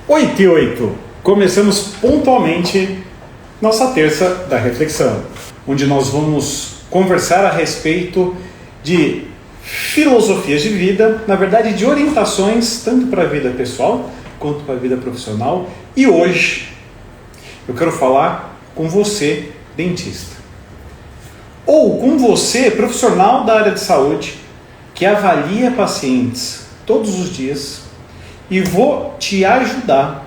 8 e 8. Começamos pontualmente nossa terça da reflexão, onde nós vamos conversar a respeito de filosofias de vida, na verdade de orientações tanto para a vida pessoal quanto para a vida profissional. E hoje eu quero falar com você, dentista, ou com você, profissional da área de saúde, que avalia pacientes todos os dias, e vou te ajudar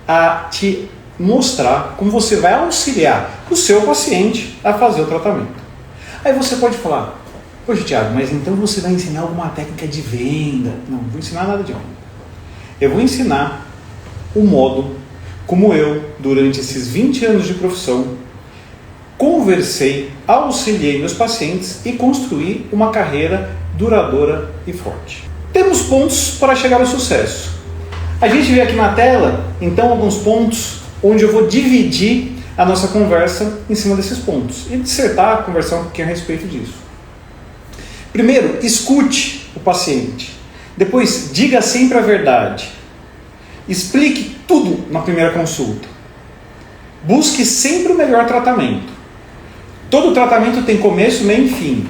a te mostrar como você vai auxiliar o seu paciente a fazer o tratamento. Aí você pode falar: poxa, Thiago, mas então você vai ensinar alguma técnica de venda? Não vou ensinar nada de venda. Eu vou ensinar o modo como eu, durante esses 20 anos de profissão, conversei, auxiliei meus pacientes e construí uma carreira duradoura e forte. Temos pontos para chegar ao sucesso. A gente vê aqui na tela, então, alguns pontos onde eu vou dividir a nossa conversa em cima desses pontos e dissertar, conversar um pouquinho a respeito disso. Primeiro, escute o paciente. Depois, diga sempre a verdade. Explique tudo na primeira consulta. Busque sempre o melhor tratamento. Todo tratamento tem começo, meio e fim.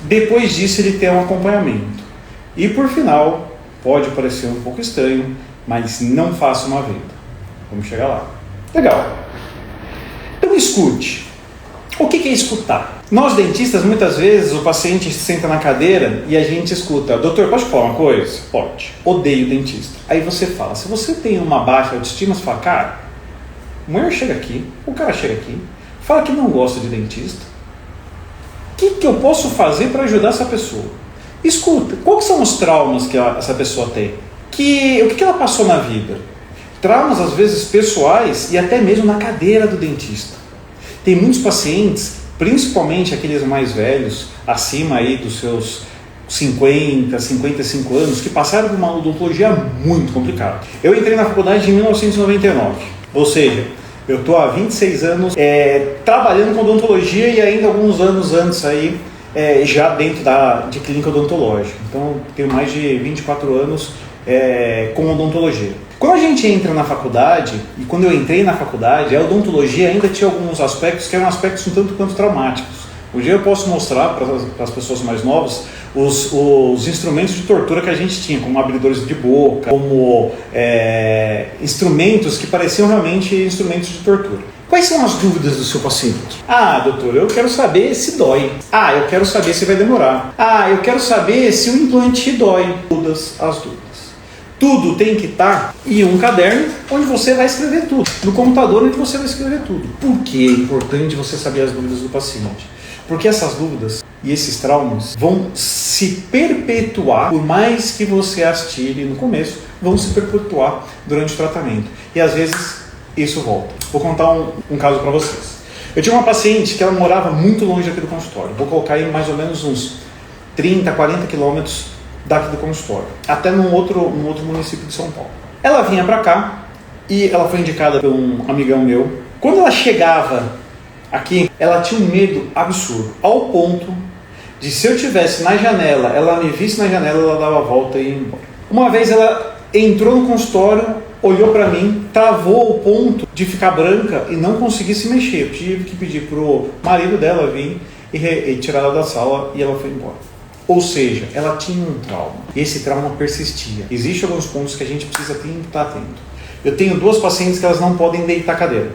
Depois disso, ele tem um acompanhamento. E por final, pode parecer um pouco estranho, mas não faça uma venda. Vamos chegar lá. Legal. Então escute. O que é escutar? Nós dentistas, muitas vezes, o paciente senta na cadeira e a gente escuta: doutor, posso falar uma coisa? Pode. Odeio dentista. Aí você fala, se você tem uma baixa autoestima, você fala: cara, a mulher chega aqui, o cara chega aqui, fala que não gosta de dentista. O que eu posso fazer para ajudar essa pessoa? Escuta, quais são os traumas que essa pessoa tem? O que ela passou na vida? Traumas, às vezes, pessoais e até mesmo na cadeira do dentista. Tem muitos pacientes, principalmente aqueles mais velhos, acima aí dos seus 50, 55 anos, que passaram por uma odontologia muito complicada. Eu entrei na faculdade em 1999, ou seja, eu estou há 26 anos trabalhando com odontologia e ainda alguns anos antes aí, já dentro de clínica odontológica. Então, tenho mais de 24 anos com odontologia. Quando a gente entra na faculdade, e quando eu entrei na faculdade, a odontologia ainda tinha alguns aspectos que eram aspectos um tanto quanto traumáticos. Hoje eu posso mostrar para as pessoas mais novas os instrumentos de tortura que a gente tinha, como abridores de boca, como instrumentos que pareciam realmente instrumentos de tortura. Quais são as dúvidas do seu paciente? Ah, doutor, eu quero saber se dói. Ah, eu quero saber se vai demorar. Ah, eu quero saber se o implante dói. Todas as dúvidas. Tudo tem que estar em um caderno onde você vai escrever tudo. No computador onde você vai escrever tudo. Por que é importante você saber as dúvidas do paciente? Porque essas dúvidas e esses traumas vão se perpetuar, por mais que você as tire no começo, vão se perpetuar durante o tratamento. E às vezes isso volta. Vou contar um caso para vocês. Eu tinha uma paciente que ela morava muito longe aqui do consultório. Vou colocar aí mais ou menos uns 30, 40 quilômetros daqui do consultório, até num outro município de São Paulo. Ela vinha para cá e ela foi indicada por um amigão meu. Quando ela chegava aqui, ela tinha um medo absurdo, ao ponto de, se eu estivesse na janela, ela me visse na janela, ela dava a volta e ia embora. Uma vez ela entrou no consultório, olhou para mim, travou ao ponto de ficar branca e não conseguia se mexer. Eu tive que pedir pro marido dela vir e tirar ela da sala, e ela foi embora. Ou seja, ela tinha um trauma. E esse trauma persistia. Existem alguns pontos que a gente precisa estar atento. Eu tenho 2 pacientes que elas não podem deitar cadeira.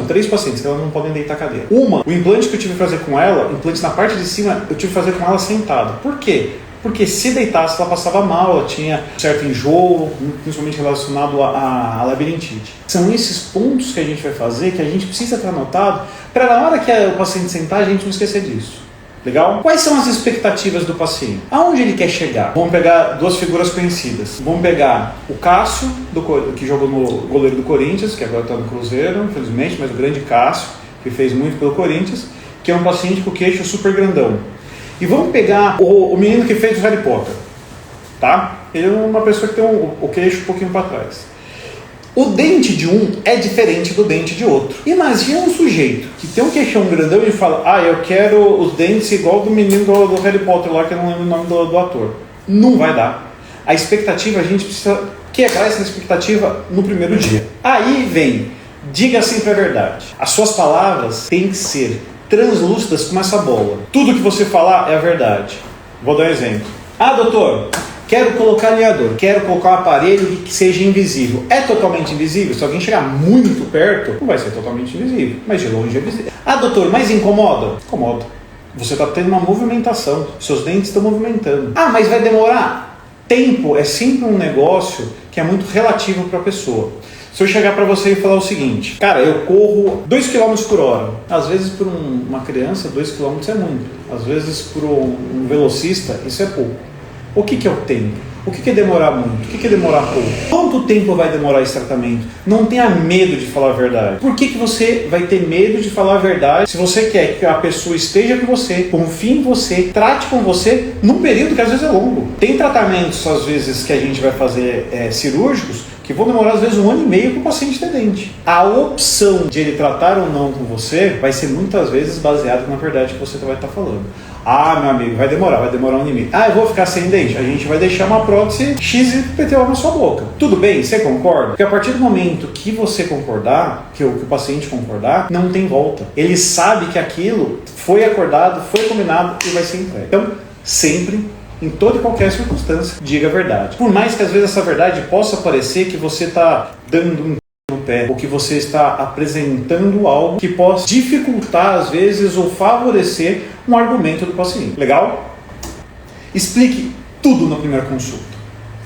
3 pacientes que elas não podem deitar cadeira. Uma, o implante que eu tive que fazer com ela, implante na parte de cima, eu tive que fazer com ela sentada. Por quê? Porque se deitasse, ela passava mal, ela tinha certo enjoo, principalmente relacionado à labirintite. São esses pontos que a gente vai fazer, que a gente precisa ter anotado, para na hora que o paciente sentar, a gente não esquecer disso. Legal? Quais são as expectativas do paciente? Aonde ele quer chegar? Vamos pegar 2 figuras conhecidas. Vamos pegar o Cássio, que jogou no goleiro do Corinthians, que agora está no Cruzeiro, infelizmente, mas o grande Cássio, que fez muito pelo Corinthians, que é um paciente com queixo super grandão. E vamos pegar o menino que fez o Harry Potter, tá? Ele é uma pessoa que tem o queixo um pouquinho para trás. O dente de um é diferente do dente de outro. Imagina um sujeito que tem um queixão grandão e fala: ah, eu quero os dentes igual do menino do Harry Potter lá, que eu não lembro o nome do ator. Não vai dar. A expectativa, a gente precisa quebrar essa expectativa no primeiro dia. Aí vem, diga sempre a verdade. As suas palavras têm que ser translúcidas como essa bola. Tudo que você falar é a verdade. Vou dar um exemplo. Ah, doutor, quero colocar alinhador, quero colocar um aparelho que seja invisível. É totalmente invisível? Se alguém chegar muito perto, não vai ser totalmente invisível, mas de longe é visível. Ah, doutor, mas incomoda? Incomoda. Você está tendo uma movimentação, seus dentes estão movimentando. Ah, mas vai demorar? Tempo é sempre um negócio que é muito relativo para a pessoa. Se eu chegar para você e falar o seguinte, cara, eu corro 2 km por hora. Às vezes para uma criança 2 km é muito. Às vezes para um velocista isso é pouco. O que é o tempo? O que é demorar muito? O que é demorar pouco? Quanto tempo vai demorar esse tratamento? Não tenha medo de falar a verdade. Por que você vai ter medo de falar a verdade se você quer que a pessoa esteja com você, confie em você, trate com você num período que às vezes é longo? Tem tratamentos, às vezes, que a gente vai fazer cirúrgicos que vão demorar às vezes 1 ano e meio para o paciente ter dente. A opção de ele tratar ou não com você vai ser muitas vezes baseada na verdade que você vai estar falando. Ah, meu amigo, vai demorar 1 ano e meio. Ah, eu vou ficar sem dente? A gente vai deixar uma prótese XYPTO na sua boca. Tudo bem? Você concorda? Porque a partir do momento que você concordar, que o paciente concordar, não tem volta. Ele sabe que aquilo foi acordado, foi combinado e vai ser entregue. Então, sempre, em toda e qualquer circunstância, diga a verdade. Por mais que às vezes essa verdade possa parecer que você está dando um no pé, ou que você está apresentando algo que possa dificultar às vezes ou favorecer um argumento do paciente. Legal? Explique tudo na primeira consulta.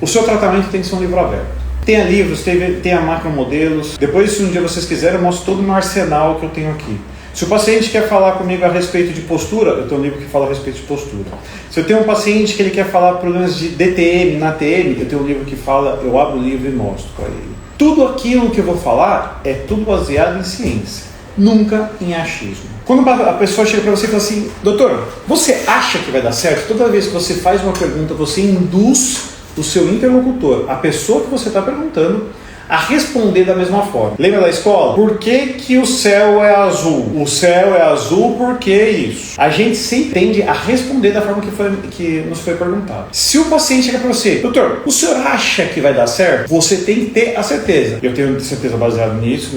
O seu tratamento tem que ser um livro aberto. Tenha livros, tenha macromodelos. Depois, se um dia vocês quiserem, eu mostro todo o meu arsenal que eu tenho aqui. Se o paciente quer falar comigo a respeito de postura, eu tenho um livro que fala a respeito de postura. Se eu tenho um paciente que ele quer falar problemas de DTM, na TM, eu tenho um livro que fala, eu abro o livro e mostro para ele. Tudo aquilo que eu vou falar é tudo baseado em ciência, nunca em achismo. Quando a pessoa chega para você e fala assim, doutor, você acha que vai dar certo? Toda vez que você faz uma pergunta, você induz o seu interlocutor, a pessoa que você está perguntando, a responder da mesma forma. Lembra da escola? Por que o céu é azul? O céu é azul porque isso. A gente sempre tende a responder da forma que nos foi perguntado. Se o paciente chega para você, doutor, o senhor acha que vai dar certo? Você tem que ter a certeza. Eu tenho certeza baseada nisso,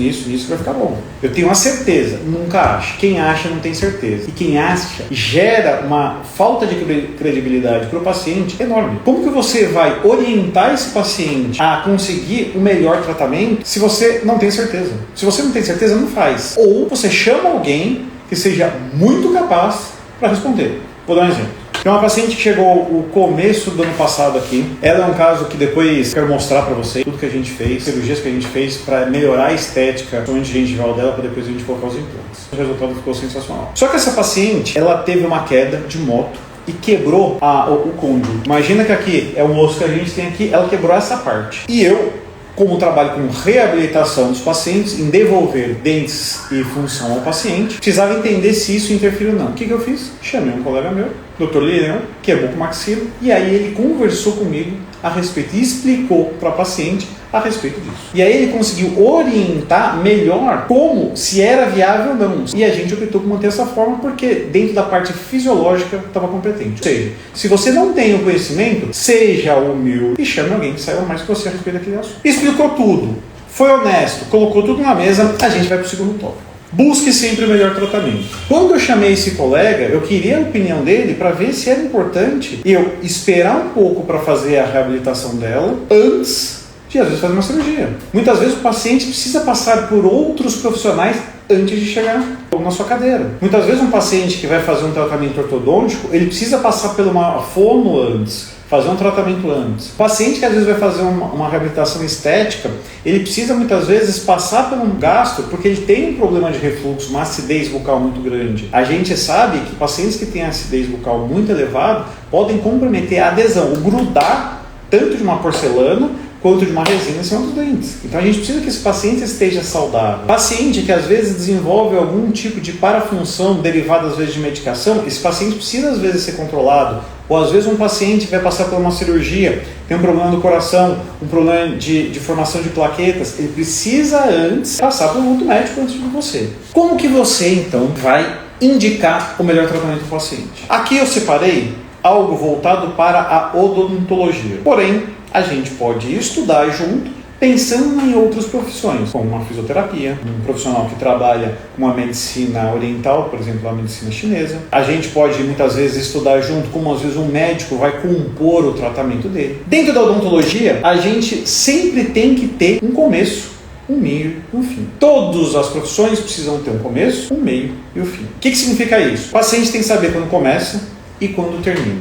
vai ficar bom. Eu tenho a certeza, nunca acho. Quem acha não tem certeza. E quem acha gera uma falta de credibilidade para o paciente enorme. Como que você vai orientar esse paciente a conseguir o melhor tratamento se você não tem certeza? Se você não tem certeza, não faz. Ou você chama alguém que seja muito capaz para responder. Vou dar um exemplo. Tem uma paciente que chegou o começo do ano passado aqui. Ela é um caso que depois quero mostrar para vocês tudo que a gente fez, cirurgias que a gente fez para melhorar a estética de gengival dela, para depois a gente colocar os implantes. O resultado ficou sensacional. Só que essa paciente, ela teve uma queda de moto e quebrou o côndilo. Imagina que aqui é o osso que a gente tem aqui, ela quebrou essa parte. E eu, como trabalho com reabilitação dos pacientes, em devolver dentes e função ao paciente, precisava entender se isso interfere ou não. O que eu fiz? Chamei um colega meu, Dr. Lirão, que é bucomaxilo, e aí ele conversou comigo a respeito e explicou para a paciente a respeito disso. E aí ele conseguiu orientar melhor como, se era viável ou não. E a gente optou por manter essa forma porque dentro da parte fisiológica estava competente. Ou seja, se você não tem o conhecimento, seja humilde e chame alguém que saiba mais que você a respeito daquele assunto. Explicou tudo, foi honesto, colocou tudo na mesa, a gente vai para o segundo tópico. Busque sempre o melhor tratamento. Quando eu chamei esse colega, eu queria a opinião dele para ver se era importante eu esperar um pouco para fazer a reabilitação dela antes de, às vezes, fazer uma cirurgia. Muitas vezes o paciente precisa passar por outros profissionais antes de chegar na sua cadeira. Muitas vezes um paciente que vai fazer um tratamento ortodôntico, ele precisa passar por uma fono antes, fazer um tratamento antes. O paciente que às vezes vai fazer uma reabilitação estética, ele precisa muitas vezes passar por um gasto porque ele tem um problema de refluxo, uma acidez bucal muito grande. A gente sabe que pacientes que têm acidez bucal muito elevada podem comprometer a adesão, o grudar tanto de uma porcelana quanto de uma resina em cima dos dentes. Então a gente precisa que esse paciente esteja saudável. Paciente que às vezes desenvolve algum tipo de parafunção derivada às vezes de medicação, esse paciente precisa às vezes ser controlado. Ou às vezes um paciente vai passar por uma cirurgia, tem um problema do coração, um problema de formação de plaquetas, ele precisa antes passar por um outro médico antes de você. Como que você então vai indicar o melhor tratamento do paciente? Aqui eu separei algo voltado para a odontologia. Porém, a gente pode estudar junto, pensando em outras profissões, como uma fisioterapia, um profissional que trabalha com uma medicina oriental, por exemplo, a medicina chinesa. A gente pode, muitas vezes, estudar junto, como às vezes um médico vai compor o tratamento dele. Dentro da odontologia, a gente sempre tem que ter um começo, um meio e um fim. Todas as profissões precisam ter um começo, um meio e um fim. O que significa isso? O paciente tem que saber quando começa e quando termina.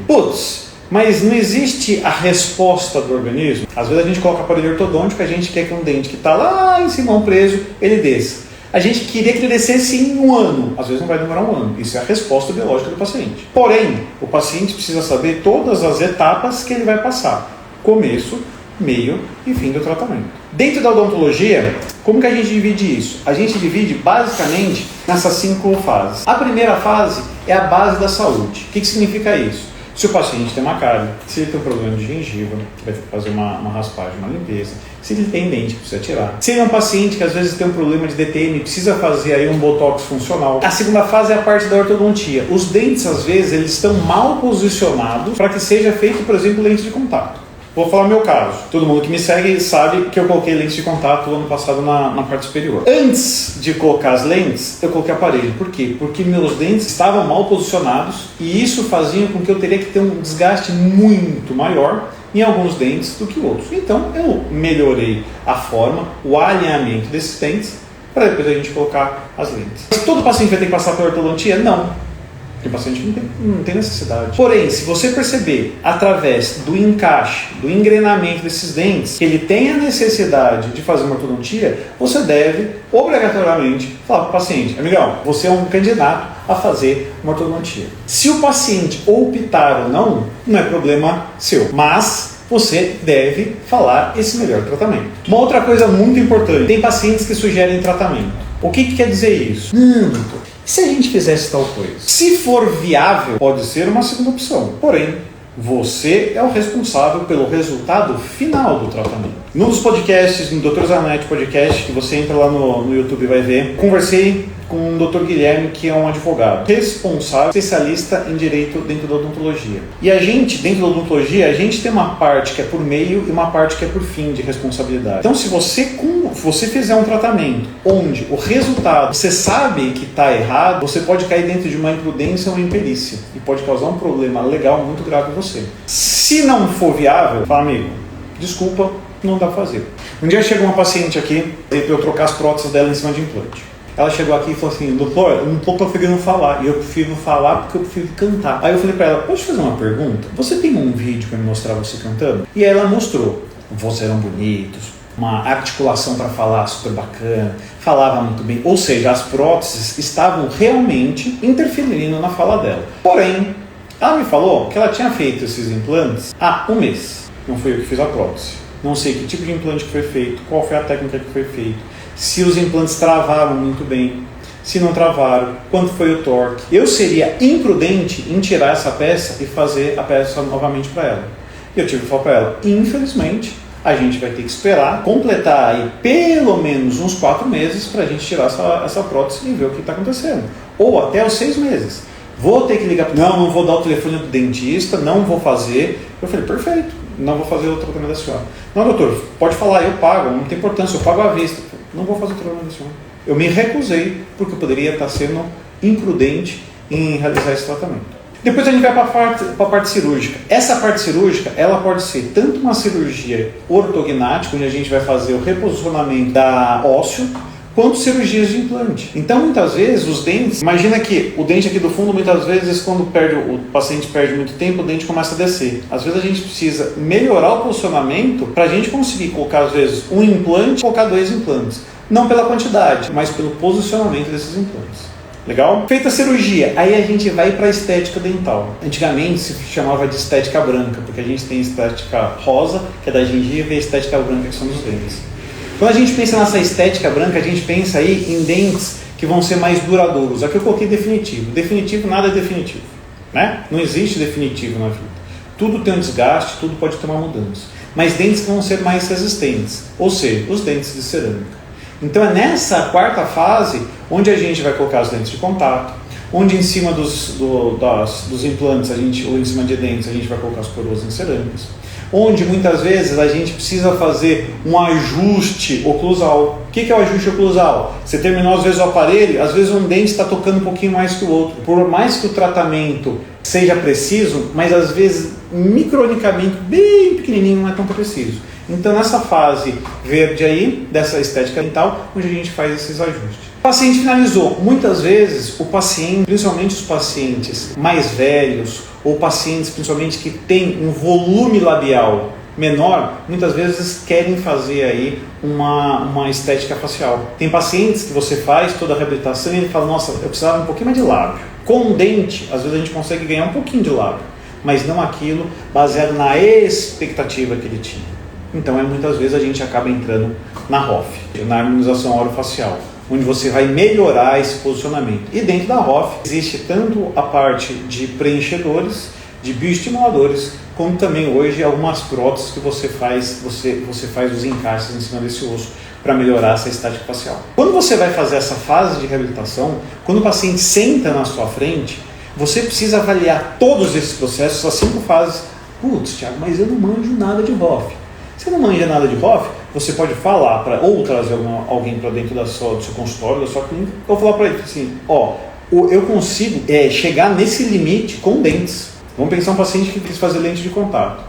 Mas não existe a resposta do organismo. Às vezes a gente coloca aparelho ortodôntico, a gente quer que um dente que está lá em cima preso, ele desça. A gente queria que ele descesse em 1 ano. Às vezes não vai demorar 1 ano. Isso é a resposta biológica do paciente. Porém, o paciente precisa saber todas as etapas que ele vai passar. Começo, meio e fim do tratamento. Dentro da odontologia, como que a gente divide isso? A gente divide basicamente nessas 5 fases. A primeira fase é a base da saúde. O que significa isso? Se o paciente tem uma cárie, se ele tem um problema de gengiva, vai ter que fazer uma raspagem, uma limpeza. Se ele tem dente, precisa tirar. Se ele é um paciente que às vezes tem um problema de DTM, precisa fazer aí um botox funcional. A segunda fase é a parte da ortodontia. Os dentes, às vezes, eles estão mal posicionados para que seja feito, por exemplo, lente de contato. Vou falar o meu caso. Todo mundo que me segue sabe que eu coloquei lente de contato ano passado na parte superior. Antes de colocar as lentes, eu coloquei aparelho. Por quê? Porque meus dentes estavam mal posicionados e isso fazia com que eu teria que ter um desgaste muito maior em alguns dentes do que outros. Então, eu melhorei a forma, o alinhamento desses dentes para depois a gente colocar as lentes. Mas todo paciente vai ter que passar pela ortodontia? Não. Porque o paciente não tem necessidade. Porém, se você perceber, através do encaixe, do engrenamento desses dentes, que ele tem a necessidade de fazer uma ortodontia, você deve, obrigatoriamente, falar para o paciente: amigão, você é um candidato a fazer uma ortodontia. Se o paciente optar ou não, não é problema seu. Mas você deve falar esse melhor tratamento. Uma outra coisa muito importante: tem pacientes que sugerem tratamento. O que quer dizer isso? Doutor, se a gente fizesse tal coisa? Se for viável, pode ser uma segunda opção. Porém, você é o responsável pelo resultado final do tratamento. Num dos podcasts, no Dr. Zanetti Podcast, que você entra lá no YouTube e vai ver, conversei com o Dr. Guilherme, que é um advogado responsável, especialista em direito dentro da odontologia. E a gente, dentro da odontologia, a gente tem uma parte que é por meio e uma parte que é por fim de responsabilidade. Então, se você fizer um tratamento onde o resultado você sabe que está errado, você pode cair dentro de uma imprudência ou uma imperícia e pode causar um problema legal muito grave para você. Se não for viável, fala: amigo, desculpa, não dá para fazer. Um dia chegou uma paciente aqui para eu trocar as próteses dela em cima de implante. Ela chegou aqui e falou assim: doutor, eu não estou conseguindo falar. E eu prefiro falar porque eu prefiro cantar. Aí eu falei para ela: pode fazer uma pergunta? Você tem um vídeo para me mostrar você cantando? E aí ela mostrou. Vozes eram bonitos, uma articulação para falar super bacana, falava muito bem. Ou seja, as próteses estavam realmente interferindo na fala dela. Porém, ela me falou que ela tinha feito esses implantes há 1 mês. Não foi eu que fiz a prótese. Não sei que tipo de implante que foi feito, qual foi a técnica que foi feita, se os implantes travaram muito bem, se não travaram, quanto foi o torque. Eu seria imprudente em tirar essa peça e fazer a peça novamente para ela. E eu tive que falar para ela: infelizmente, a gente vai ter que esperar completar aí pelo menos uns 4 meses para a gente tirar essa prótese e ver o que está acontecendo. Ou até os 6 meses. Vou ter que ligar: não vou dar o telefone do dentista, não vou fazer. Eu falei: perfeito, não vou fazer o tratamento da senhora. Não, doutor, pode falar, eu pago, não tem importância, eu pago à vista. Não vou fazer o tratamento da senhora. Eu me recusei porque eu poderia estar sendo imprudente em realizar esse tratamento. Depois a gente vai para a parte cirúrgica. Essa parte cirúrgica, ela pode ser tanto uma cirurgia ortognática, onde a gente vai fazer o reposicionamento da ósseo, quanto cirurgias de implante. Então, muitas vezes, os dentes... Imagina que o dente aqui do fundo, muitas vezes, quando o paciente perde muito tempo, o dente começa a descer. Às vezes, a gente precisa melhorar o posicionamento para a gente conseguir colocar, às vezes, um implante e colocar 2 implantes. Não pela quantidade, mas pelo posicionamento desses implantes. Legal? Feita a cirurgia, aí a gente vai para a estética dental. Antigamente se chamava de estética branca, porque a gente tem estética rosa, que é da gengiva, e a estética branca, que são dos dentes. Quando a gente pensa nessa estética branca, a gente pensa aí em dentes que vão ser mais duradouros. Aqui eu coloquei definitivo. Definitivo, nada é definitivo, né? Não existe definitivo na vida. Tudo tem um desgaste, tudo pode ter uma mudança. Mas dentes que vão ser mais resistentes, ou seja, os dentes de cerâmica. Então é nessa 4ª fase onde a gente vai colocar os dentes de contato, onde em cima dos implantes, ou em cima de dentes, a gente vai colocar as coroas em cerâmicas, onde muitas vezes a gente precisa fazer um ajuste oclusal. O que é o ajuste oclusal? Você terminou às vezes o aparelho, às vezes um dente está tocando um pouquinho mais que o outro. Por mais que o tratamento seja preciso, mas às vezes micronicamente bem pequenininho, não é tão preciso. Então nessa fase verde aí, dessa estética dental, onde a gente faz esses ajustes. O paciente finalizou. Muitas vezes o paciente, principalmente os pacientes mais velhos, ou pacientes principalmente que têm um volume labial menor, muitas vezes querem fazer aí uma estética facial. Tem pacientes que você faz toda a reabilitação e ele fala, nossa, eu precisava um pouquinho mais de lábio. Com um dente, às vezes a gente consegue ganhar um pouquinho de lábio, mas não aquilo baseado na expectativa que ele tinha. Então, muitas vezes a gente acaba entrando na ROF, na harmonização orofacial, onde você vai melhorar esse posicionamento. E dentro da ROF existe tanto a parte de preenchedores, de bioestimuladores, como também hoje algumas próteses que você faz os encaixes em cima desse osso para melhorar essa estética facial. Quando você vai fazer essa fase de reabilitação, quando o paciente senta na sua frente, você precisa avaliar todos esses processos, as 5 fases. Putz, Thiago, mas eu não manjo nada de ROF. Se não manja nada de ROF, você pode falar ou trazer alguém para dentro do seu consultório, da sua clínica, ou falar para ele assim, eu consigo chegar nesse limite com dentes. Vamos pensar um paciente que quis fazer lente de contato.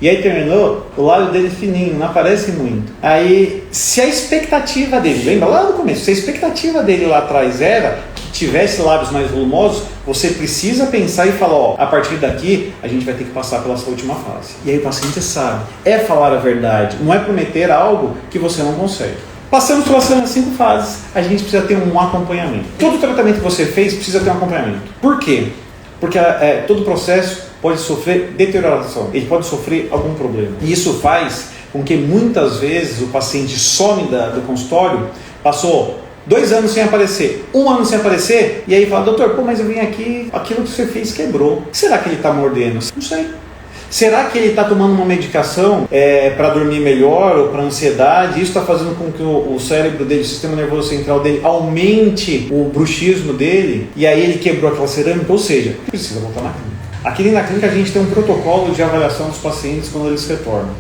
E aí terminou, o lábio dele fininho, não aparece muito. Aí, se a expectativa dele, lembra lá no começo, se a expectativa dele lá atrás era que tivesse lábios mais volumosos, você precisa pensar e falar, a partir daqui a gente vai ter que passar pela sua última fase. E aí o paciente sabe, é falar a verdade, não é prometer algo que você não consegue. Passamos pelas 5 fases, a gente precisa ter um acompanhamento. Todo tratamento que você fez precisa ter um acompanhamento. Por quê? Porque todo processo pode sofrer deterioração, ele pode sofrer algum problema. E isso faz com que muitas vezes o paciente some do consultório, passou 2 anos sem aparecer, 1 ano sem aparecer, e aí fala, doutor, mas eu vim aqui, aquilo que você fez quebrou. O que será que ele está mordendo? Não sei. Será que ele está tomando uma medicação para dormir melhor ou para ansiedade? Isso está fazendo com que o cérebro dele, o sistema nervoso central dele, aumente o bruxismo dele, e aí ele quebrou aquela cerâmica, ou seja, precisa voltar na clínica. Aqui na clínica a gente tem um protocolo de avaliação dos pacientes quando eles retornam.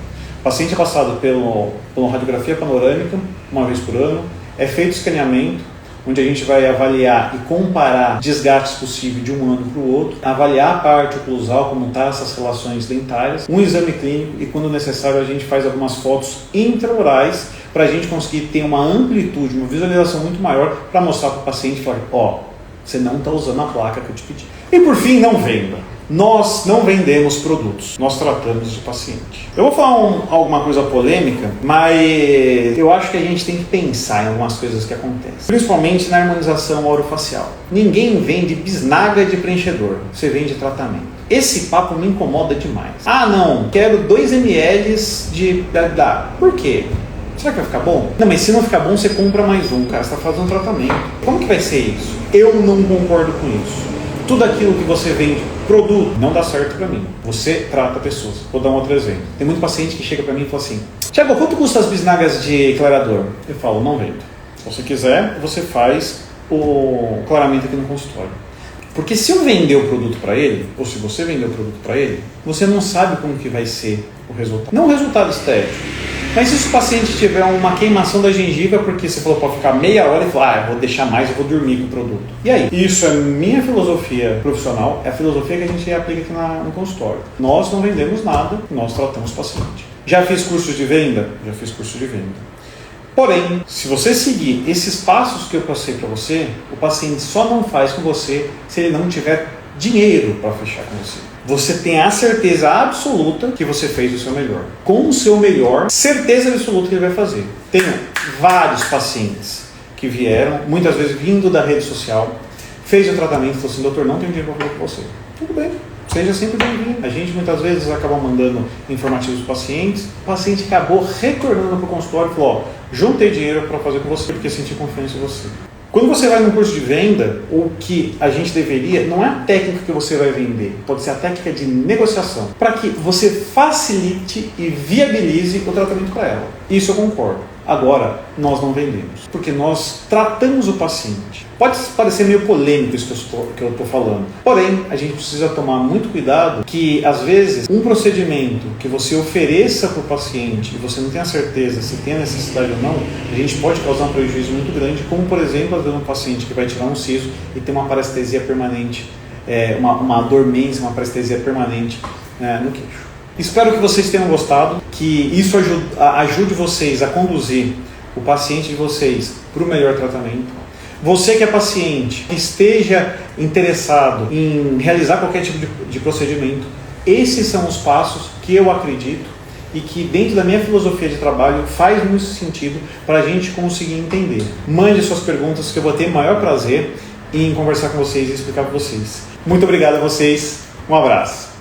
O paciente é passado pela radiografia panorâmica, uma vez por ano, é feito escaneamento, onde a gente vai avaliar e comparar desgastes possíveis de um ano para o outro, avaliar a parte oclusal, como estão essas relações dentárias, um exame clínico e, quando necessário, a gente faz algumas fotos intraorais para a gente conseguir ter uma amplitude, uma visualização muito maior para mostrar para o paciente e falar, você não está usando a placa que eu te pedi. E por fim, não venda. Nós não vendemos produtos, nós tratamos de paciente. Eu vou falar alguma coisa polêmica, mas eu acho que a gente tem que pensar em algumas coisas que acontecem. Principalmente na harmonização orofacial. Ninguém vende bisnaga de preenchedor, você vende tratamento. Esse papo me incomoda demais. Não, quero 2 ml de... Por quê? Será que vai ficar bom? Não, mas se não ficar bom, você compra mais um, cara, você está fazendo um tratamento. Como que vai ser isso? Eu não concordo com isso. Tudo aquilo que você vende, produto, não dá certo para mim. Você trata pessoas. Vou dar um outro exemplo. Tem muito paciente que chega para mim e fala assim, Thiago, quanto custa as bisnagas de clareador? Eu falo, não vendo. Se você quiser, você faz o clareamento aqui no consultório. Porque se eu vender o produto para ele, ou se você vender o produto para ele, você não sabe como que vai ser o resultado. Não o resultado estético. Mas se o paciente tiver uma queimação da gengiva, porque você falou para ficar meia hora e falar, eu vou deixar mais, eu vou dormir com o produto. E aí? Isso é minha filosofia profissional, é a filosofia que a gente aplica aqui no consultório. Nós não vendemos nada, nós tratamos o paciente. Já fiz cursos de venda? Já fiz curso de venda. Porém, se você seguir esses passos que eu passei para você, o paciente só não faz com você se ele não tiver dinheiro para fechar com você. Você tem a certeza absoluta que você fez o seu melhor. Com o seu melhor, certeza absoluta que ele vai fazer. Tenho vários pacientes que vieram, muitas vezes vindo da rede social, fez o tratamento e falou assim, doutor, não tenho dinheiro para fazer com você. Tudo bem, seja sempre bem-vindo. A gente muitas vezes acaba mandando informativos para os pacientes, o paciente acabou retornando para o consultório e falou, juntei dinheiro para fazer com você porque senti confiança em você. Quando você vai num curso de venda, o que a gente deveria, não é a técnica que você vai vender, pode ser a técnica de negociação, para que você facilite e viabilize o tratamento para ela. Isso eu concordo. Agora, nós não vendemos, porque nós tratamos o paciente. Pode parecer meio polêmico isso que eu estou falando, porém, a gente precisa tomar muito cuidado que, às vezes, um procedimento que você ofereça para o paciente e você não tem a certeza se tem a necessidade ou não, a gente pode causar um prejuízo muito grande, como, por exemplo, às vezes um paciente que vai tirar um siso e tem uma parestesia permanente, uma dormência, uma parestesia permanente no queixo. Espero que vocês tenham gostado, que isso ajude vocês a conduzir o paciente de vocês para o melhor tratamento. Você que é paciente, que esteja interessado em realizar qualquer tipo de procedimento, esses são os passos que eu acredito e que dentro da minha filosofia de trabalho faz muito sentido para a gente conseguir entender. Mande suas perguntas que eu vou ter maior prazer em conversar com vocês e explicar para vocês. Muito obrigado a vocês, um abraço.